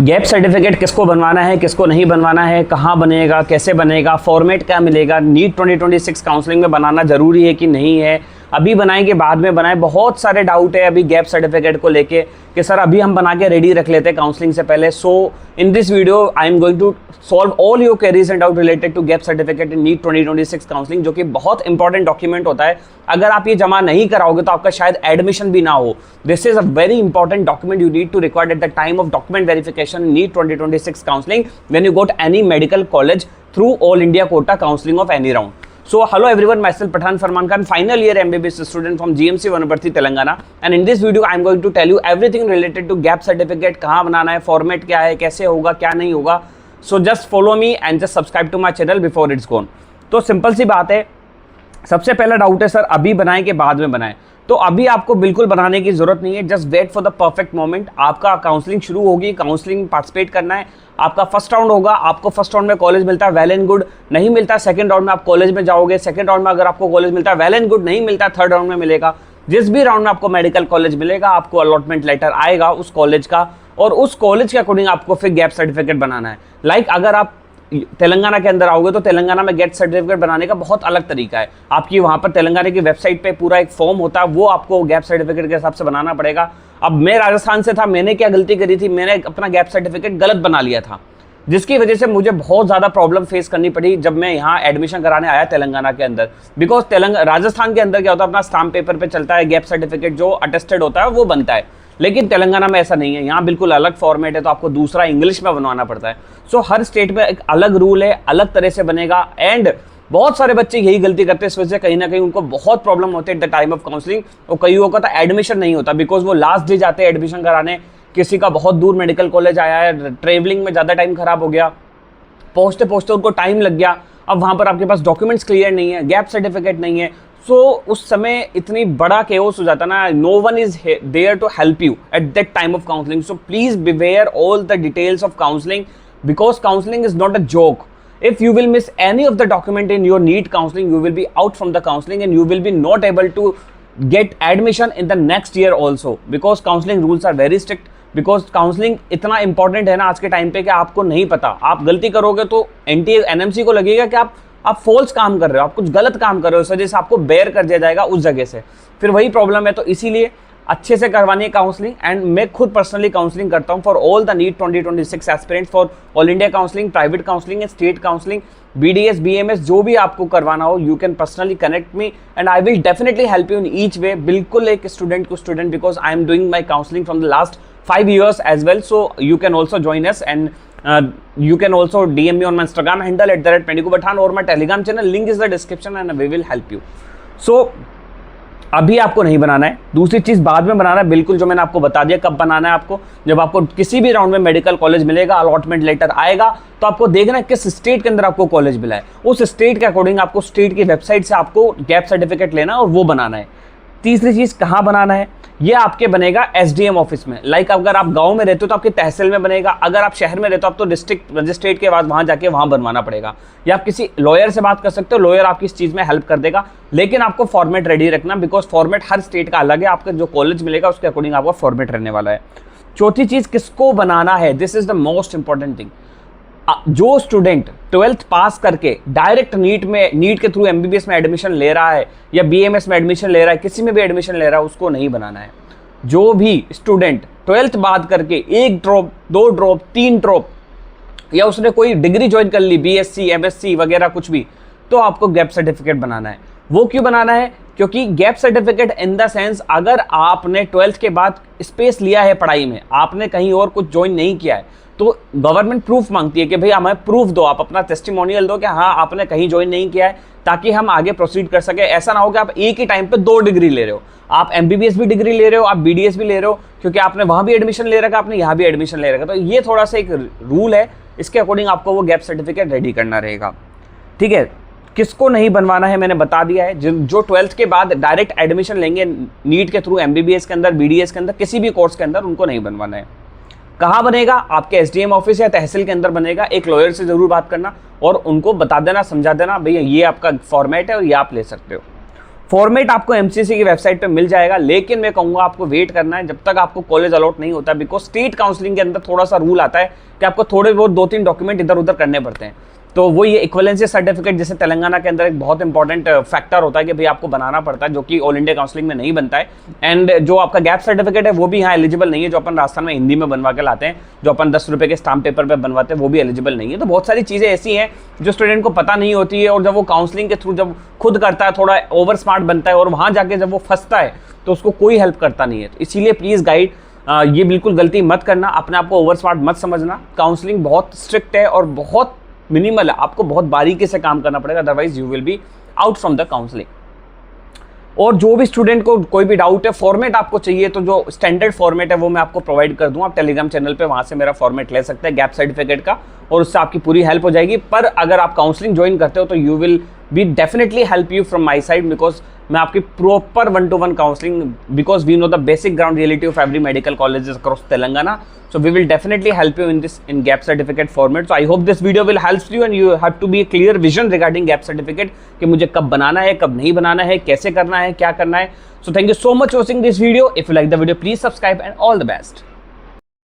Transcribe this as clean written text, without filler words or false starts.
Gap certificate किसको बनवाना है, किसको नहीं बनवाना है, कहाँ बनेगा, कैसे बनेगा, फॉर्मेट क्या मिलेगा, नीट 2026 काउंसलिंग में बनाना जरूरी है कि नहीं है, अभी बनाएंगे बाद में बनाएं। बहुत सारे डाउट है अभी गैप सर्टिफिकेट को लेके कि सर अभी हम बना के रेडी रख लेते हैं काउंसलिंग से पहले। So in this video I am going to solve all your queries and doubt related to gap certificate in NEET 2026 counselling, जो कि बहुत इंपॉर्टेंट डॉक्यूमेंट होता है। अगर आप ये जमा नहीं कराओगे तो आपका शायद एडमिशन भी ना हो। This is a very important document you need to record at the time of document verification in NEET 2026 counselling when you got any medical college through all India quota counselling of any round. So hello everyone, myself Pathan Farman Khan, final year MBBS student from GMC Vanaparthi Telangana, and in this video I am going to tell you everything related to gap certificate, कहाँ बनाना है, format क्या है, कैसे होगा, क्या नहीं होगा। So just follow me and just subscribe to my channel before it's gone। तो सिंपल सी बात है, सबसे पहला डाउट है सर अभी बनाएं कि बाद में बनाएं। तो अभी आपको बिल्कुल बनाने की जरूरत नहीं है, just wait for the perfect moment. आपका काउंसलिंग शुरू होगी, काउंसलिंग पार्टिसिपेट करना है, आपका फर्स्ट राउंड होगा, आपको फर्स्ट राउंड में कॉलेज मिलता है वेल एंड गुड, नहीं मिलता सेकंड राउंड में आप कॉलेज में जाओगे, सेकंड राउंड में अगर आपको कॉलेज मिलता है वेल एंड गुड, नहीं मिलता थर्ड राउंड में मिलेगा। जिस भी राउंड में आपको मेडिकल कॉलेज मिलेगा आपको अलॉटमेंट लेटर आएगा उस कॉलेज का, और उस कॉलेज के अकॉर्डिंग आपको फिर गैप सर्टिफिकेट बनाना है। लाइक अगर आप तेलंगाना के अंदर आओगे तो तेलंगाना में गैप सर्टिफिकेट बनाने का बहुत अलग तरीका है। आपकी वहाँ पर तेलंगाना की वेबसाइट पे पूरा एक फॉर्म होता है, वो आपको गैप सर्टिफिकेट के हिसाब से बनाना पड़ेगा। अब मैं राजस्थान से था, मैंने क्या गलती करी थी, मैंने अपना गैप सर्टिफिकेट गलत बना लिया था, जिसकी वजह से मुझे बहुत ज़्यादा प्रॉब्लम फेस करनी पड़ी जब मैं यहाँ एडमिशन कराने आया तेलंगाना के अंदर। बिकॉज राजस्थान के अंदर क्या होता है, अपना स्टाम्प पेपर पे चलता है, गैप सर्टिफिकेट जो अटेस्टेड होता है वो बनता है, लेकिन तेलंगाना में ऐसा नहीं है। यहाँ बिल्कुल अलग फॉर्मेट है, तो आपको दूसरा इंग्लिश में बनवाना पड़ता है। सो हर स्टेट में एक अलग रूल है, अलग तरह से बनेगा, एंड बहुत सारे बच्चे यही गलती करते हैं। इस वजह से कहीं ना कहीं उनको बहुत प्रॉब्लम होती है eight the time of counselling, और कईयों का तो एडमिशन नहीं होता बिकॉज वो लास्ट डे जाते हैं एडमिशन कराने। किसी का बहुत दूर मेडिकल कॉलेज आया है, ट्रेवलिंग में ज़्यादा टाइम खराब हो गया, पहुँचते पहुँचते उनको टाइम लग गया, अब वहाँ पर आपके पास डॉक्यूमेंट्स क्लियर नहीं है, गैप सर्टिफिकेट नहीं है। सो उस समय इतनी बड़ा केओस हो जाता ना, no one is there to help you at that time of counselling. So please beware all the details of counselling, because counselling is not a joke. If you will miss any of the document in your NEET counseling, you will be out from the counseling and you will be not able to get admission in the next year also, because counseling rules are very strict। Because counselling इतना important है ना आज के time पे कि आपको नहीं पता, आप गलती करोगे तो NTA NMC को लगेगा कि आप फॉल्स काम कर रहे हो, आप कुछ गलत काम कर रहे हो, इस वजह से आपको बेयर कर दिया जाएगा उस जगह से, फिर वही प्रॉब्लम है। तो इसीलिए अच्छे से करवानी है काउंसलिंग, एंड मैं खुद पर्सनली काउंसलिंग करता हूँ for all the NEET 2026 aspirants, for all India counselling, private counselling and state counselling, BDS BMS जो भी आपको करवाना हो, you can personally connect me and I will definitely help you in each way. बिल्कुल एक student to student, because I am doing my counselling from the last 5 years as well, so you can also join us, and you can also DM me on my Instagram handle @PendigoPathan, or my Telegram channel link is the description and we will help you। So अभी आपको नहीं बनाना है, दूसरी चीज़ बाद में बनाना है, बिल्कुल जो मैंने आपको बता दिया कब बनाना है आपको। जब आपको किसी भी राउंड में मेडिकल कॉलेज मिलेगा, अलॉटमेंट लेटर आएगा, तो आपको देखना है किस स्टेट के अंदर आपको कॉलेज मिला है, उस स्टेट के अकॉर्डिंग आपको स्टेट की वेबसाइट से आपको गैप सर्टिफिकेट लेना है और वो बनाना है। तीसरी चीज़ कहाँ बनाना है, ये आपके बनेगा SDM ऑफिस में। लाइक अगर आप गांव में रहते हो तो आपकी तहसील में बनेगा, अगर आप शहर में रहते हो आप तो डिस्ट्रिक्ट मजिस्ट्रेट के बाद वहां जाके वहां बनवाना पड़ेगा, या आप किसी लॉयर से बात कर सकते हो, लॉयर आपकी इस चीज़ में हेल्प कर देगा। लेकिन आपको फॉर्मेट रेडी रखना, बिकॉज फॉर्मेट हर स्टेट का अलग है, आपका जो कॉलेज मिलेगा उसके अकॉर्डिंग आपका फॉर्मेट रहने वाला है। चौथी चीज़ किसको बनाना है, this is the most important thing. जो स्टूडेंट 12th पास करके डायरेक्ट नीट के थ्रू MBBS में एडमिशन ले रहा है, या BMS में एडमिशन ले रहा है, किसी में भी एडमिशन ले रहा है, उसको नहीं बनाना है। जो भी स्टूडेंट 12th बाद करके 1 ड्रॉप 2 ड्रॉप 3 ड्रॉप, या उसने कोई डिग्री ज्वाइन कर ली, BSc MSc वगैरह कुछ भी, तो आपको गैप सर्टिफिकेट बनाना है। वो क्यों बनाना है, क्योंकि gap certificate in the sense अगर आपने 12th के बाद स्पेस लिया है पढ़ाई में, आपने कहीं और कुछ ज्वाइन नहीं किया है, तो गवर्नमेंट प्रूफ मांगती है कि भाई हमें प्रूफ दो, आप अपना टेस्टिमोनियल दो कि हाँ आपने कहीं ज्वाइन नहीं किया है, ताकि हम आगे प्रोसीड कर सके। ऐसा ना हो कि आप एक ही टाइम पे 2 डिग्री ले रहे हो, आप MBBS भी डिग्री ले रहे हो, आप BDS भी ले रहे हो, क्योंकि आपने वहाँ भी एडमिशन ले रखा, आपने यहाँ भी एडमिशन ले रखा। तो ये थोड़ा सा एक रूल है, इसके अकॉर्डिंग आपको वो गैप सर्टिफिकेट रेडी करना रहेगा। ठीक है, किसको नहीं बनवाना है मैंने बता दिया है। जो 12th के बाद डायरेक्ट एडमिशन लेंगे नीट के थ्रू MBBS के अंदर, BDS के अंदर, किसी भी कोर्स के अंदर, उनको नहीं बनवाना है। कहाँ बनेगा, आपके SDM ऑफिस या तहसील के अंदर बनेगा। एक लॉयर से जरूर बात करना और उनको बता देना, समझा देना, भैया ये आपका फॉर्मेट है और ये आप ले सकते हो। फॉर्मेट आपको एमसीसी की वेबसाइट पे मिल जाएगा, लेकिन मैं कहूँगा आपको वेट करना है जब तक आपको कॉलेज अलॉट नहीं होता, बिकॉज स्टेट काउंसलिंग के अंदर थोड़ा सा रूल आता है कि आपको थोड़े बहुत 2-3 डॉक्यूमेंट इधर उधर करने पड़ते हैं। तो वो ये इक्विवेलेंसी सर्टिफिकेट जैसे तेलंगाना के अंदर एक बहुत इंपॉर्टेंट फैक्टर होता है कि भाई आपको बनाना पड़ता है, जो कि ऑल इंडिया काउंसलिंग में नहीं बनता है। एंड जो आपका गैप सर्टिफिकेट है वो भी यहाँ एलिजिबल नहीं है, जो अपन राजस्थान में हिंदी में बनवा के लाते हैं, जो अपन 10 रुपये के स्टाम्प पेपर पर बनवाते हैं, वो भी एलिजिबल नहीं है। तो बहुत सारी चीज़ें ऐसी हैं जो स्टूडेंट को पता नहीं होती है, और जब वो काउंसलिंग के थ्रू जब खुद करता है थोड़ा ओवर स्मार्ट बनता है, और वहाँ जाके जब वो फंसता है तो उसको कोई हेल्प करता नहीं है। तो इसीलिए प्लीज़ गाइड, ये बिल्कुल गलती मत करना, अपने आप को ओवर स्मार्ट मत समझना। काउंसलिंग बहुत स्ट्रिक्ट है और बहुत मिनिमल है, आपको बहुत बारीकी से काम करना पड़ेगा, otherwise you will be out from the counselling. और जो भी स्टूडेंट को कोई भी डाउट है, फॉर्मेट आपको चाहिए तो जो स्टैंडर्ड फॉर्मेट है वो मैं आपको प्रोवाइड कर दूं, आप टेलीग्राम चैनल पे वहां से मेरा फॉर्मेट ले सकते हैं गैप सर्टिफिकेट का, और उससे आपकी पूरी हेल्प हो जाएगी। पर अगर आप काउंसलिंग ज्वाइन करते हो तो you will be definitely help you from my side, because मैं आपकी proper 1-to-1 counselling, because we know the basic ground reality of every medical colleges across Telangana, so we will definitely help you in this in gap certificate format. So I hope this video will help you and you have to be a clear vision regarding gap certificate कि मुझे कब बनाना है, कब नहीं बनाना है, कैसे करना है, क्या करना है. So thank you so much for watching this video. If you like the video, please subscribe and all the best.